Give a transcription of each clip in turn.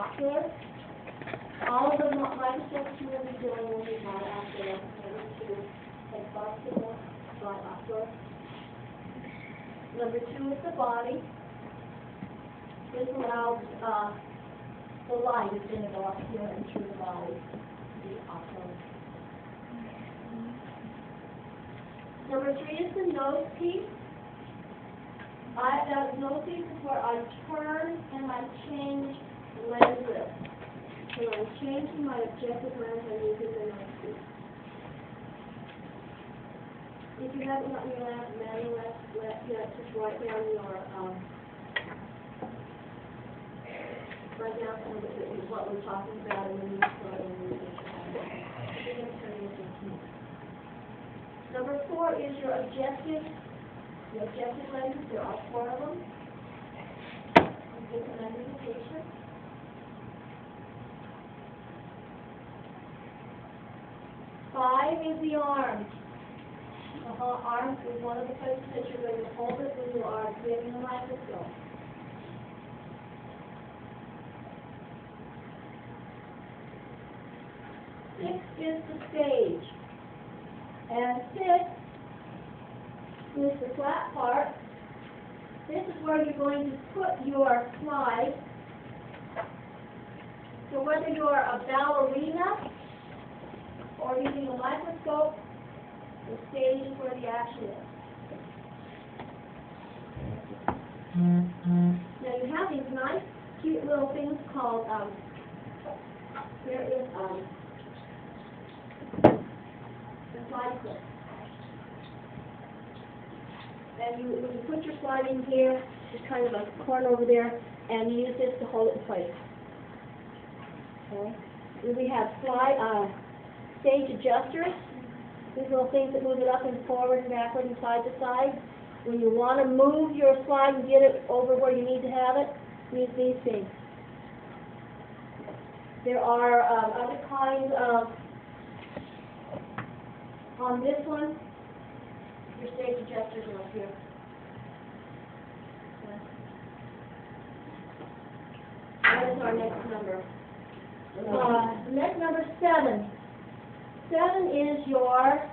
ocular. All of the microscopes you will be dealing with is monocular. Number 2, exocular, binocular. Number 2 is the body. This allows the light is going to go up here into the body, the ocular. Number 3 is the nose piece. That nose piece is where I turn and I change lenses. So I'm changing my objective lens and using the nose piece. If you haven't gotten your manual lens yet, just write down what we're talking about and then you start and Number 4 is your objective. The objective lenses, there are 4 of them. You get them under the patient. Five is the arms. Arms is one of the places that you're going to hold it when you are giving the microscope. 6 is the stage. And 6 is the flat part. This is where you're going to put your slide. So whether you're a ballerina or using a microscope, the stage is where the action is. Now you have these nice, cute little things called, there is the slide clip. And when you put your slide in here, there's kind of a corner over there, and you use this to hold it in place. Okay. Then we have stage adjusters. These little things that move it up and forward and backward and side to side. When you want to move your slide and get it over where you need to have it, use these things. There are other kinds of, on this one, your stage adjusters are up here. What is our next number? Next number 7. 7 is your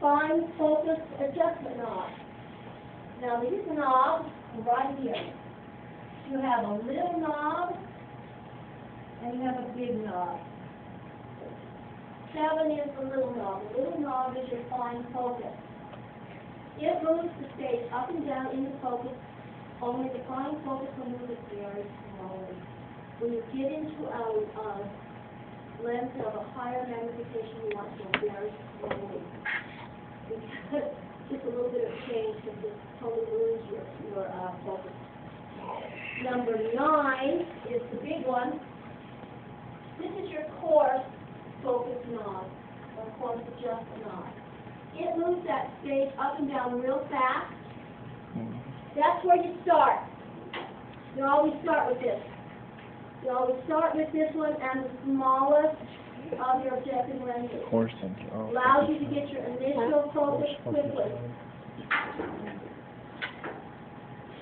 fine focus adjustment knob. Now these knobs are right here. You have a little knob and you have a big knob. 7 is the little knob. The little knob is your fine focus. It moves the stage up and down into focus, only the fine focus will move it very slowly. When you get into a lens of a higher magnification, you want to go very slowly. Because just a little bit of change can just totally lose your focus. Number 9 is the big one. This is your coarse focus knob, or coarse adjustment knob. It moves that stage up and down real fast. That's where you start. You always start with this. You always start with this one and the smallest of your objective lenses. Allows you to get your initial focus quickly.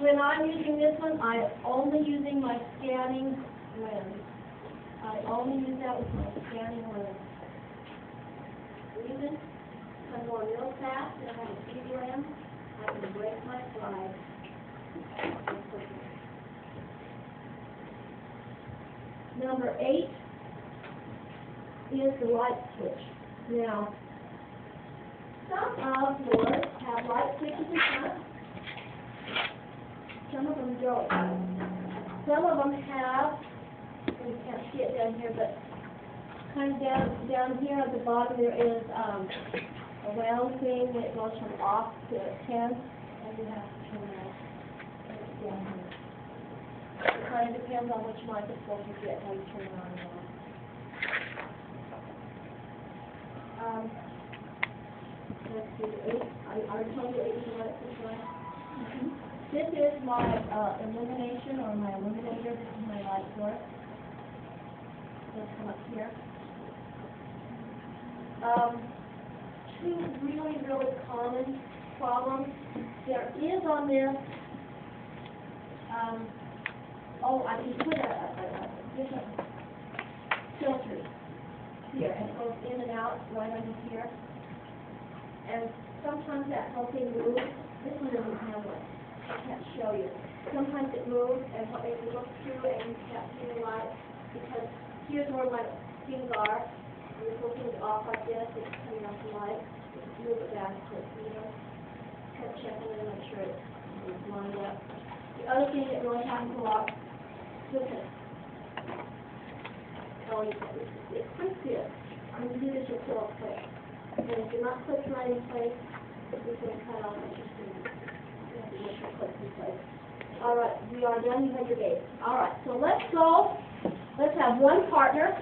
When I'm using this one, I'm only using my scanning lens. I only use that with my scanning lens. Reason? I'm going real fast and I have a big lens. I can break my slide. Number 8 is the light switch. Now, some of yours have light switches in front. Some of them don't. Some of them have, you can't see it down here, but kind of down here at the bottom there is a round thing that goes from off to 10, and you have to turn that down here. It kind of depends on which microscope you get, how you turn it on and off. Let's see, 8. I already told you 8 is what it's like. This is my illumination or my illuminator. This is my light source. Let's come up here. 2 really, really common problems. There is on this oh, I can put a different filter here, and it goes in and out right under here. And sometimes that whole thing moves. This one doesn't have one. I can't show you. Sometimes it moves, and it looks through, and you can't see the light, because here's where my things are. You pull things off like this, it's coming off the light. Just move it back quick, you know. Kind of check it and make sure it's lined up. The other thing that really happens a lot, listen. Oh, it clicks here. I'm going to do this just real quick. And if you're not clicked right in place, it's going to cut off what you're seeing. You have to make sure it clicks in place. All right, we are done. You have your base. All right, so let's go. Let's have one partner.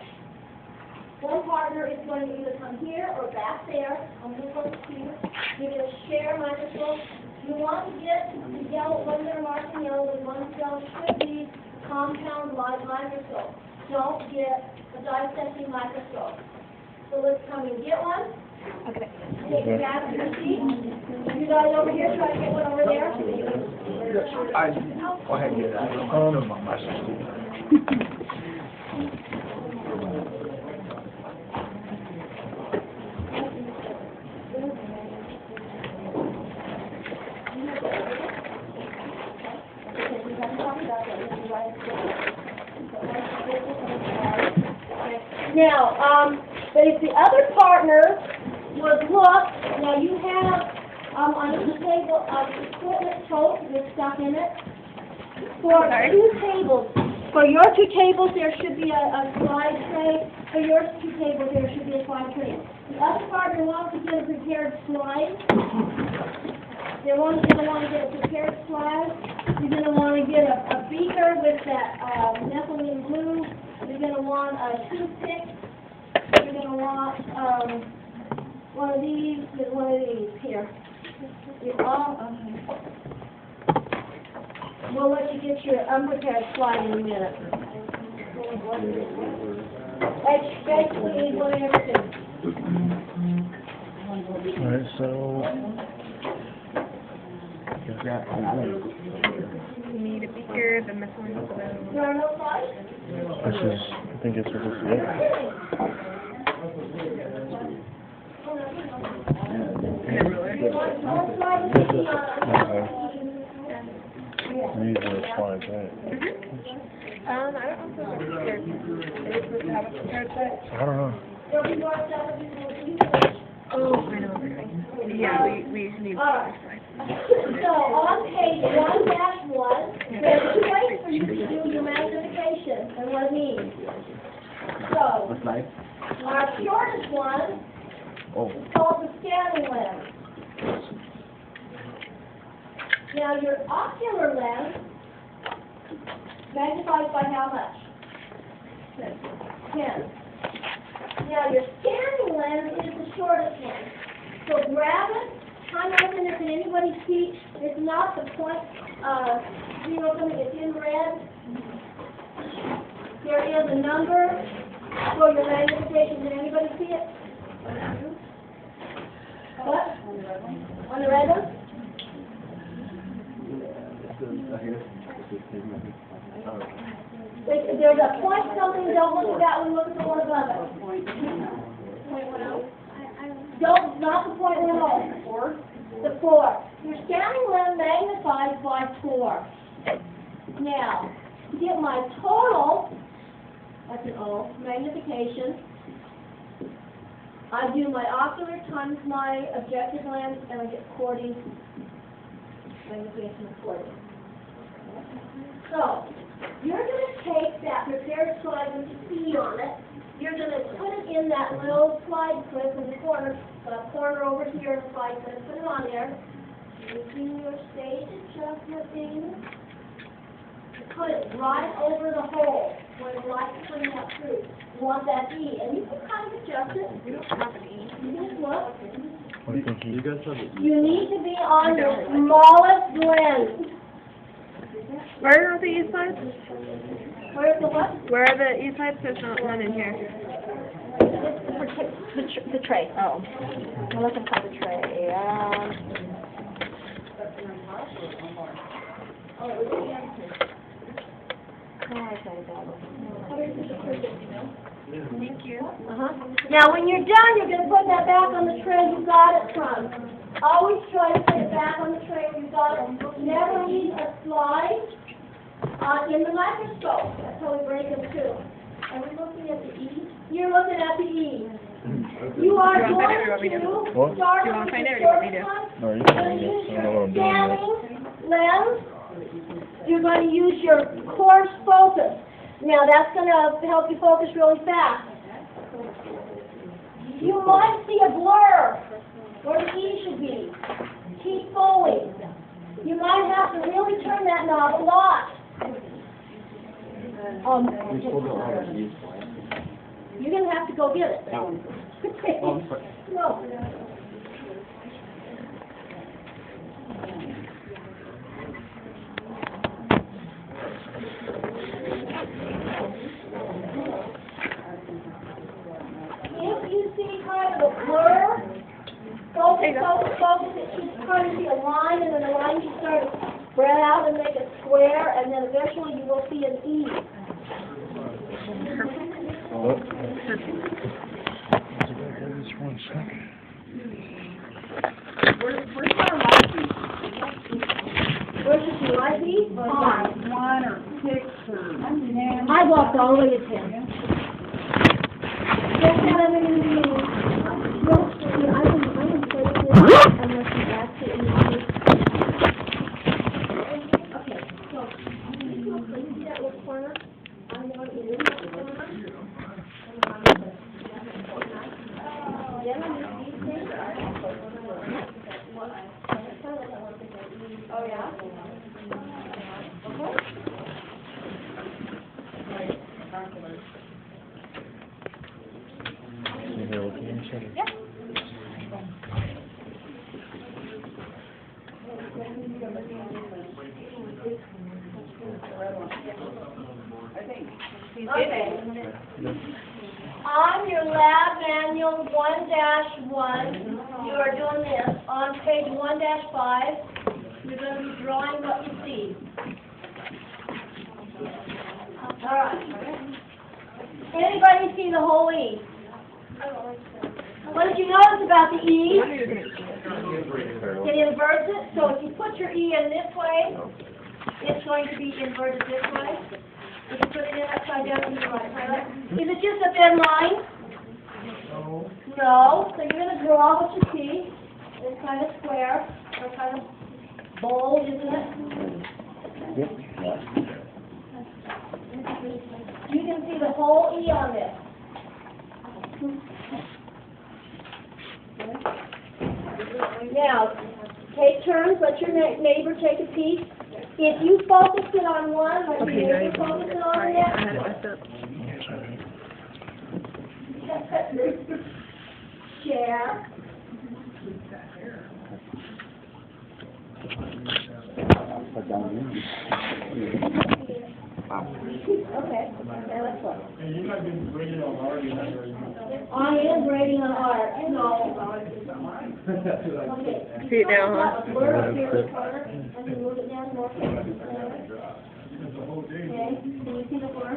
One partner is going to either come here or back there. I'm going to go to you. You're going to share microscope. You want to get the yellow, ones that are marked in yellow, the ones that should be compound light microscope. Don't get a dissecting microscope. So let's come and get one. Okay. Take your gas to the seat. You guys over here, try to get one over there. Go ahead and get that. My sister. Now, but if the other partner would look, now you have on the table equipment tote with stuff in it. For two tables, for your two tables there should be a slide tray. For your two tables there should be a slide tray. The other partner wants to get a prepared slide. They're going to want to get a prepared slide. You're going to want to get a beaker with that methylene blue. You're going to want a toothpick. You're going to want one of these and one of these here. You're all, we'll let you get your unprepared slide in a minute. Basically, you need one of everything. All right, so You need a beaker, the methylene blue. There are no slides? this is, I think it's supposed to be it. And a ruler. No slides? These are the slides, right? I don't know if it's prepared. Are they supposed to have a prepared set? I don't know. There'll be more stuff if you can. Oh, I know what we're doing. Yeah, we need Alright. So on page 1-1, there's two ways for you to do your magnification and what it means. So, What's nice? our shortest one Oh. is called the scanning lens. Now your ocular lens magnifies by how much? 10. Now your scanning lens is the shortest one. So grab it, kind of open it in anybody's seat. It's not the point, you know something that's in red. There is a number for your magnification. Did anybody see it? What? On the red one? There's a point something, don't look at that one, look at the one above it. Don't, not the point 1. The 4. Your scanning lens magnifies by 4. Now, to get my total, that's an O, magnification, I do my ocular times my objective lens, and I get 40, magnification of 40. So, you're going to take that prepared slide with the C on it. You're going to put it in that little slide clip in the corner over here in the slide clip. Put it on there. Using your stage adjustment thing. Put it right over the hole where the light's coming up through. You want that E, and you can kind of adjust it. We don't have an E. You can look. I think You guys have it. You need to be on the smallest lens. Where are the E slides? Where's the what? Where are the E slides? There's not one in here. The tray. Oh. I'm looking for the tray. Thank you. Now, when you're done, you're going to put that back on the tray you got it from. Always try to put it back on the tray where you got it. Never leave a slide in the microscope. That's how we break them too. Are we looking at the E? You're looking at the E. You are Do you want to going find it or do you to want me to? start Do you want with to find the it or do you want me first to? one. No, you You're can going to use use it. I don't know what I'm your doing scanning lens. You're going to use your coarse focus. Now, that's going to help you focus really fast. You might see a blur where the E should be. Keep going. You might have to really turn that knob a lot. You're going to have to go get it. No. If you see kind of a blur, focus, it should kind of be a line, and then the line should start to spread out and make a square, and then eventually you will see an E. Oh. Just 1 second. Where should you like these? Fine. 1 or 6 or... I walked all the way to 10. Just have it in the no, see, I wouldn't play this unless you ask it in the okay, so see that little corner? I'm going to use the corner. Then I'm going to use these. Oh, yeah? Okay. You hear what you said? Yep. Okay. On your lab manual 1-1, you are doing this. On page 1-5, you're going to be drawing what you see. All right. Anybody see the whole E? What did you notice about the E? It inverts it, so if you put your E in this way, it's going to be inverted this way. If you put it in upside down, it's right, Tyler. Is it just a thin line? No. So you're going to draw what you see. It's kind of square, or kind of bold, isn't it? You can see the whole E on this. Now, take turns, let your neighbor take a piece. If you focus it on one, let your neighbor focus it on the next. I had it messed up. Share. Okay, now let's look. And you might be bringing on already. I am grading on art. No. Okay. See it now, huh? A blur up here in the corner, and then move it down more. Okay, can you see the blur?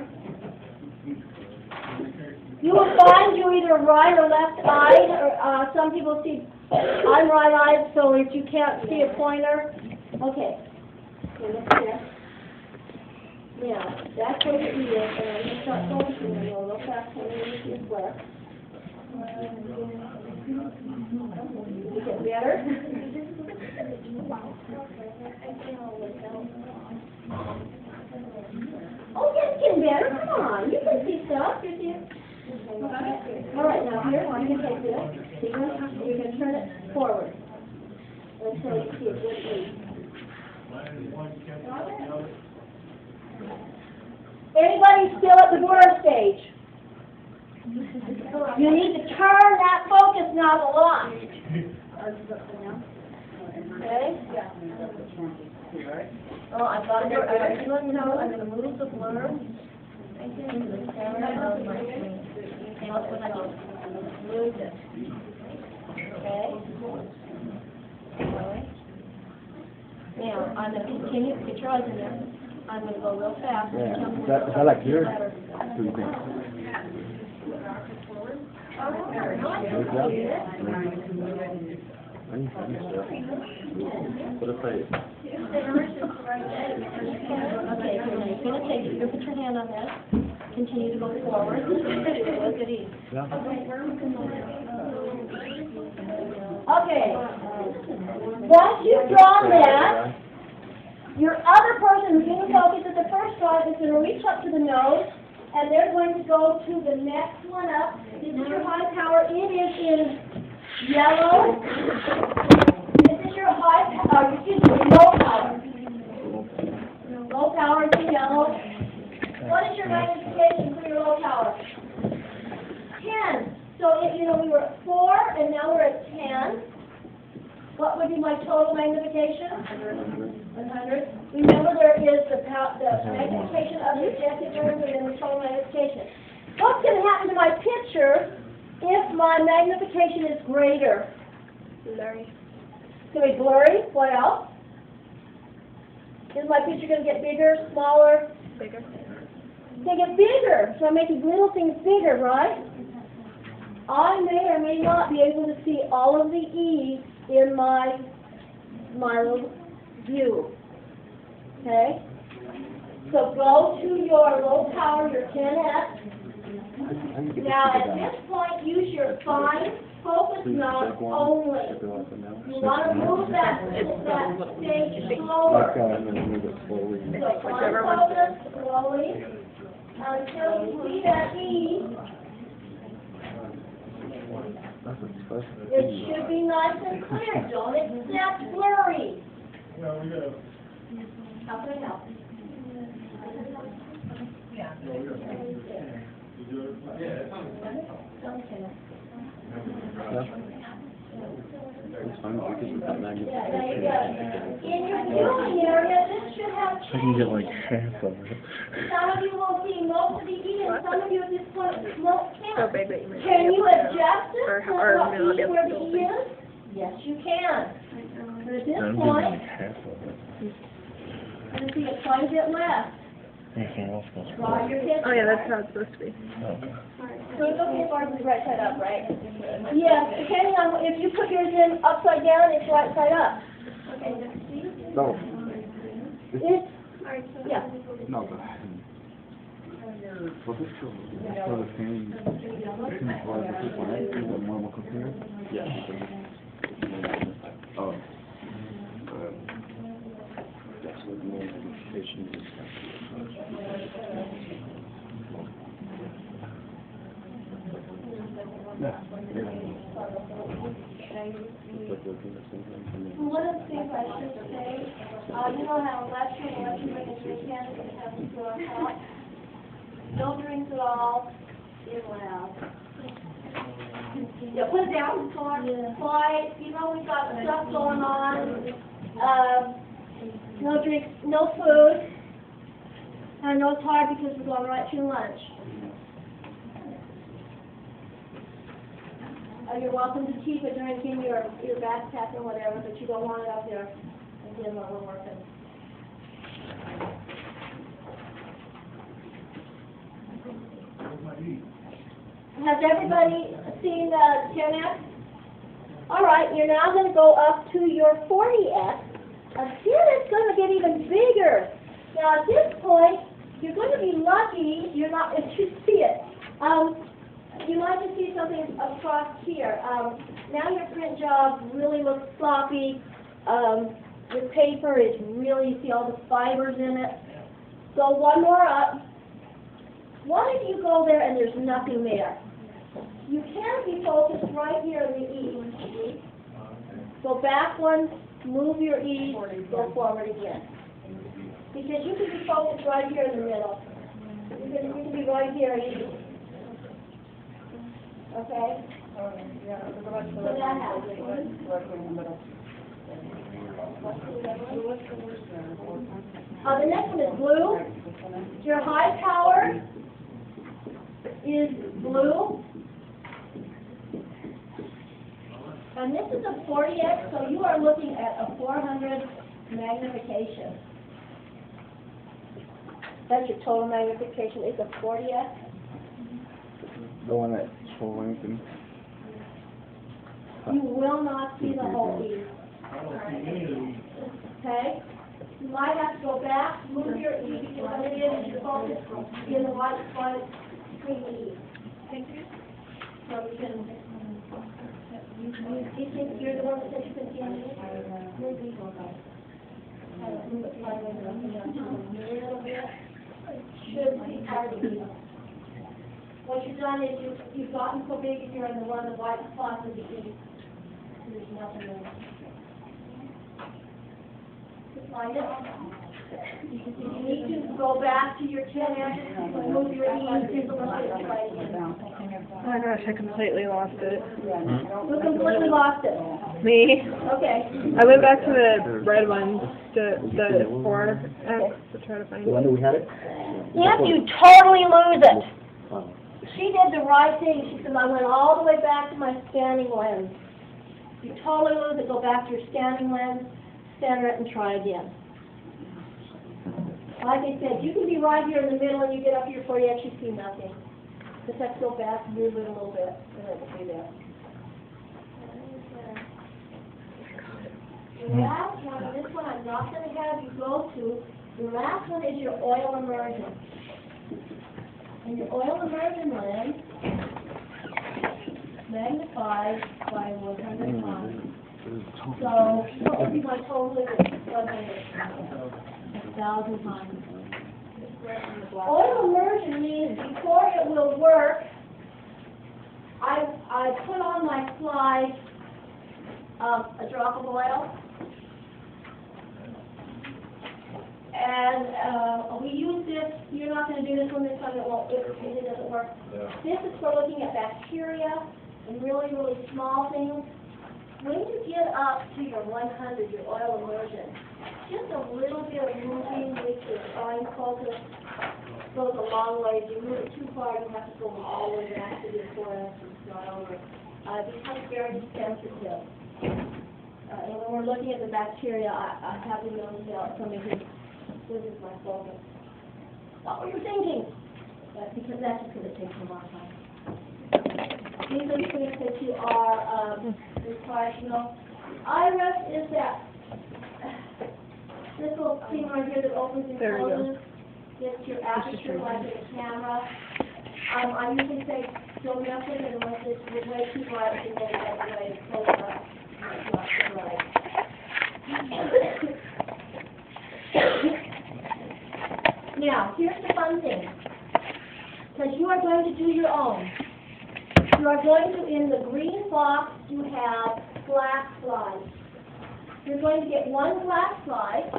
You will find you're either right or left-eyed, or some people see, I'm right-eyed, so if you can't see a pointer, okay. Okay, look here. Now, that's where the E is, and I'm going to start focusing on a little fast when you see a flare. Is it better? Oh, yes, it's getting better. Come on, you can see stuff. You see it. All right, now here, I'm going to take this. You're going to turn it forward until you see a good E. Anybody still at the blur stage? You need to turn that focus knob a lot. Okay? Oh, I got it. I'm going to move the blur. Into the center of my screen. Okay, look what I do. Move this. Okay? Okay. Now, I'm going to continue. Get your eyes in there. I'm gonna go real fast. Yeah, is that like yours? What do you think? What if I? Okay, so now you're gonna take, you're gonna put your hand on this, continue to go forward. Look at ease. Okay. Once you've drawn that, your other person who's going to focus at the first slide is going to reach up to the nose, and they're going to go to the next one up. This is your high power. It is in yellow. This is your high power, excuse me, low power. Low power is in yellow. What is your magnification for your low power? 10. So if, you know, we were at 4, and now we're at 10. What would be my total magnification? 100. Remember, there is the magnification of the objective lens and then the total magnification. What's going to happen to my picture if my magnification is greater? Blurry. It's going to be blurry. What else? Is my picture going to get bigger, smaller? Bigger. It's going to get bigger. So I'm making little things bigger, right? I may or may not be able to see all of the E's in my little view. Okay? So go to your low power, your 10x. Now at this point, use your fine focus mode only. You want to move that stage slower. Move it slowly. So fine focus slowly until you see that E. It should be nice and clear. Don't accept blurry. How can I help? It's fine, we can put that There you magnification. go. In your viewing area, this should have I can get like changed. half of it. Some of you will see most of the E, and some of you at this point won't So count. big that you might. Can you adjust it Or- to or what maybe I'll be able where to the build E is? Yes, you can. But at this I'm getting point, like half of it. I'm going to see it quite a bit less. Anything else goes Draw wrong. your picture. Oh yeah, that's how it's supposed to be. Okay. So it's okay as far as it's right side up, right? Yes, depending on, if you put yours in upside down, it's right side up. Okay, see? No, It's, yeah. no, but. Was it still the same? Was it this one, right? Is it more compared? Yeah. Oh. That's what the magnification is. Yeah. One of the things I should say, you know how lecture and lecture minutes we can have to go on top? No drinks at all, in loud. Yeah, put it down, quiet, you know, we've got stuff going on, no drinks, no food. I know it's hard because we're going right through lunch. You're welcome to keep a drink in your backpack or whatever, but you don't want it up there again while we're working. Has everybody seen the 10x? All right, you're now going to go up to your 40x. Again, it's going to get even bigger. Now, at this point, you're going to be lucky you're not, if you see it. You might just see something across here. Now your print job really looks sloppy. Your paper is really, you see all the fibers in it. Go one more up. What if you go there and there's nothing there? You can be focused right here in the E. Go back one, move your E, go forward again. Because you can be focused right here in the middle. You can be right here easy. Okay? So that happens. The next one is blue. Your high power is blue. And this is a 40x, so you are looking at a 400 magnification. That's your total magnification. It's a 40x. The one that's full length and. You will not see the whole E. Okay? You might have to go back, move your E, because what it is your focus in the white spot between the E. Thank you. So you can, you think you're the one that said you can see on the E? Move it sideways up and down, a little bit. Should be part of the E. What you've done is you've gotten so big and you're in the one of the white spots of the E. There's nothing in it. Find it. You need to go back to your 10 inches and move your E and take a look at it right again. Oh my gosh, I completely lost it. You completely lost it. Me? Okay. I went back to the red one, the 4X, to try to find The one that it. we had it? If you totally lose it. Oh. She did the right thing. She said, I went all the way back to my scanning lens. You totally lose it, go back to your scanning lens, center it, and try again. Like I said, you can be right here in the middle and you get up here before you actually see nothing. Just have to go back and move it a little bit, and it will be there. The last one, and this one I'm not going to have you go to, the last one is your oil immersion. And your oil immersion lens magnified by 100 times. So, what would be my total limit? 1,000 times. Oil immersion means before it will work, I put on my slide a drop of oil. And we use this, you're not going to do this one this time, it doesn't work. This is for looking at bacteria and really, really small things. When you get up to your 100, your oil immersion, just a little bit of moving with your fine focus goes a long way. If you move it too far, you have to go all the way back to the 4S and start over. It becomes very sensitive. And when we're looking at the bacteria, I have to notice somebody who loses my focus. What were you thinking? Because that's just going to take a long time. These are things that you are required to know. Iris is that this little thing right here that opens and closes. It's your aperture like in a camera. I usually say don't mess with it unless it's way too bright to get it that way close up. It's not too bright. Now, here's the fun thing. Because you are going to do your own. You are going to, in the green box, you have glass slides. You're going to get one glass slide.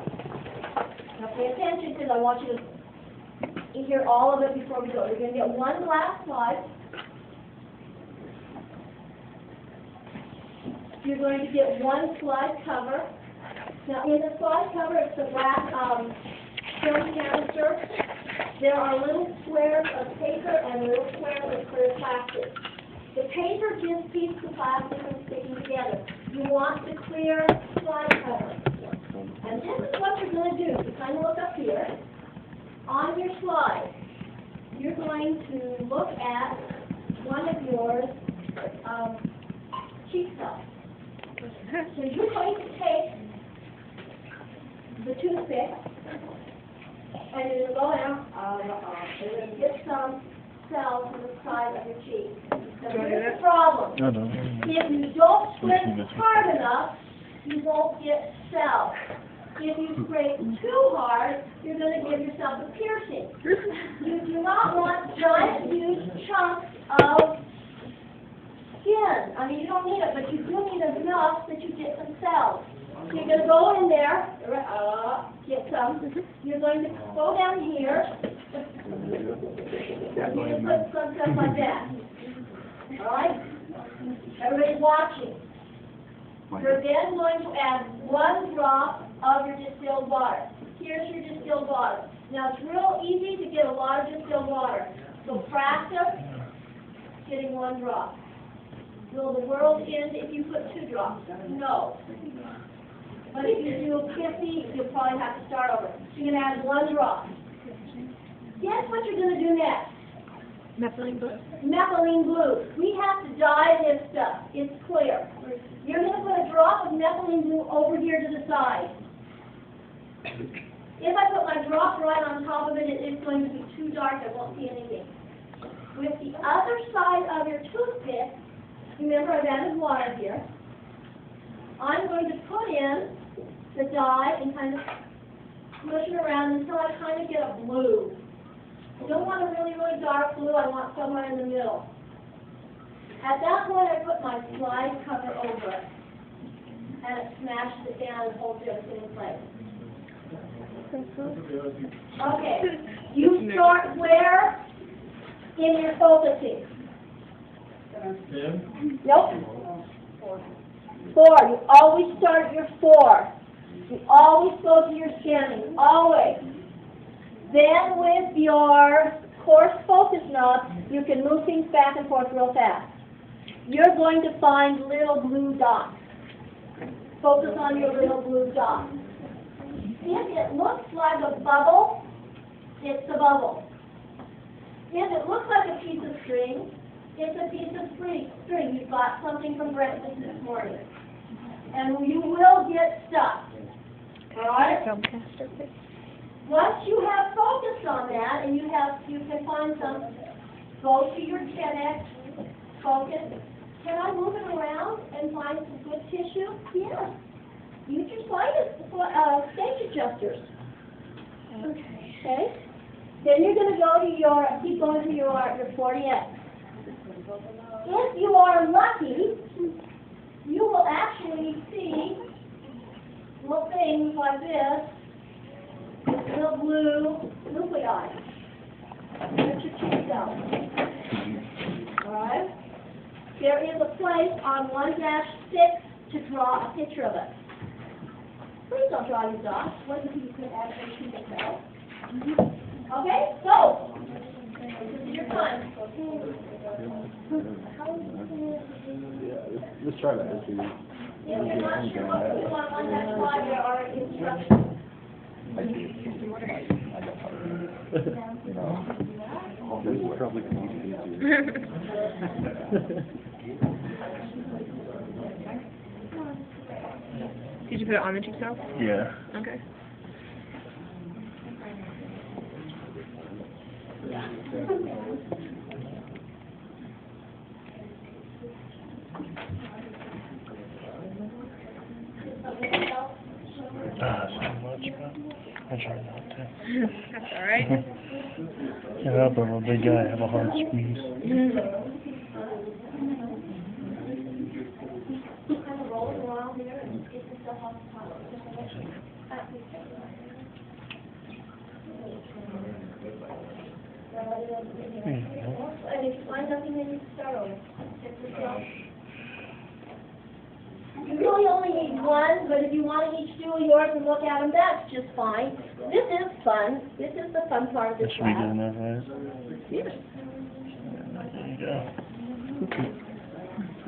Now pay attention because I want you to hear all of it before we go. You're going to get one glass slide. You're going to get one slide cover. Now in the slide cover, it's the black film canister. There are little squares of paper and little squares of clear plastic. The paper just keeps the plastic from sticking together. You want the clear slide cover. And this is what you're going to do. You kind of look up here. On your slide, you're going to look at one of your cheek cells. So you're going to take the toothpick and you're going to go down, you're going to get some cells from the side of your cheek. Now here's the problem. If you don't scrape hard enough, you won't get cells. If you scrape too hard, you're going to give yourself a piercing. You do not want giant, huge chunks of skin. I mean, you don't need it, but you do need enough that you get some cells. So you're going to go in there, get some. You're going to go down here. You're going to put some stuff like that. All right? Everybody's watching. You're then going to add one drop of your distilled water. Here's your distilled water. Now, it's real easy to get a lot of distilled water. So practice getting one drop. Will the world end if you put 2 drops? No. But if you do 50, you'll probably have to start over. So you're going to add 1 drop. Guess what you're going to do next? Methylene blue. Methylene blue. We have to dye this stuff. It's clear. You're going to put a drop of methylene blue over here to the side. If I put my drop right on top of it, it's going to be too dark. I won't see anything. With the other side of your toothpick, remember I've added water here, I'm going to put in the dye and kind of push it around until I kind of get a blue. I don't want a really, really dark blue. I want somewhere in the middle. At that point, I put my slide cover over it, and it smashes it down and holds everything in place. Okay, you start where in your focusing? Nope. 4. You always start at your 4. You always go to your scanning. Always. Then with your coarse focus knob, you can move things back and forth real fast. You're going to find little blue dots. Focus on your little blue dots. If it looks like a bubble, it's a bubble. If it looks like a piece of string, it's a piece of string. You've got something from breakfast this morning. And you will get stuck. All right? Once you have focused on that, and you can find some, go to your 10X, focus. Can I move it around and find some good tissue? Yes. Use your stage adjusters. Okay? Then you're going to go to keep going to your 40X. If you are lucky, you will actually see little things like this, little blue nuclei. That's your T cell. All right? There is a place on 1-6 to draw a picture of it. Please don't draw your dots. What if you could actually see the cell? Okay, so this is your time. Yeah, let's try that. Let's see. If you're not sure what to do on that slide, there are instructions. You know, this is probably going to be easier. Did you put it on the cheek cell? Yeah. Okay. So much, but I try not to. That's all right. Can't help it, I'm a big guy, I have a hard squeeze. Kind of roll it around here and get the stuff off the top. And if you find nothing, then you start over. You really only need one, but if you want to each do yours and look at them, that's just fine. This is fun. This is the fun part of That this should be good class. enough, right? Yes. There you go.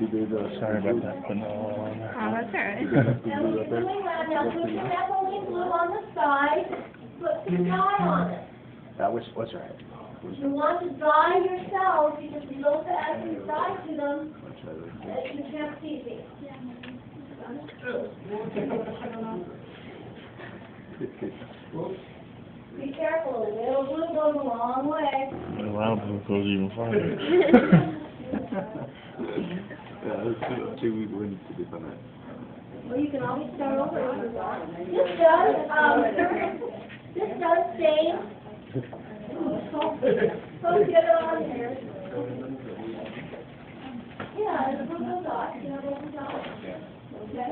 We did, Sorry about that, putting it all on there. Oh, that's all right. we did Now, have to do when that you're there. doing that, now put your methylene blue on the side, put some dye on it. What's right? You want to dye your cells, you just look at and dye to them. You can't see me. Be careful, a little blue goes a long way. A lot of blue goes even farther. Yeah, let's see we need to do on that. Well, you can always start over if you want. This does stain. So get it on here. Yeah, there's a blue dot, you know, blue dot. Okay?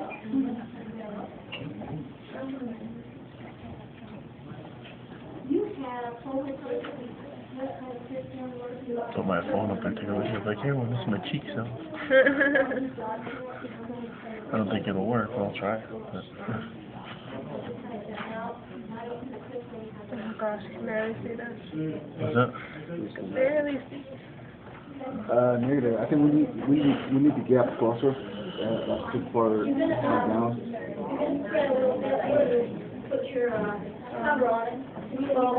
You have totally what kind of system works. Put my phone up there, take a look, it's like, hey, well, this is my cheek cell. I don't think it'll work, but I'll try. But Oh gosh, I can barely see this. what's that? Barely see. Negative. I think we need to get closer. That's too far down. You're going to spread a little bit. Put your cover on it.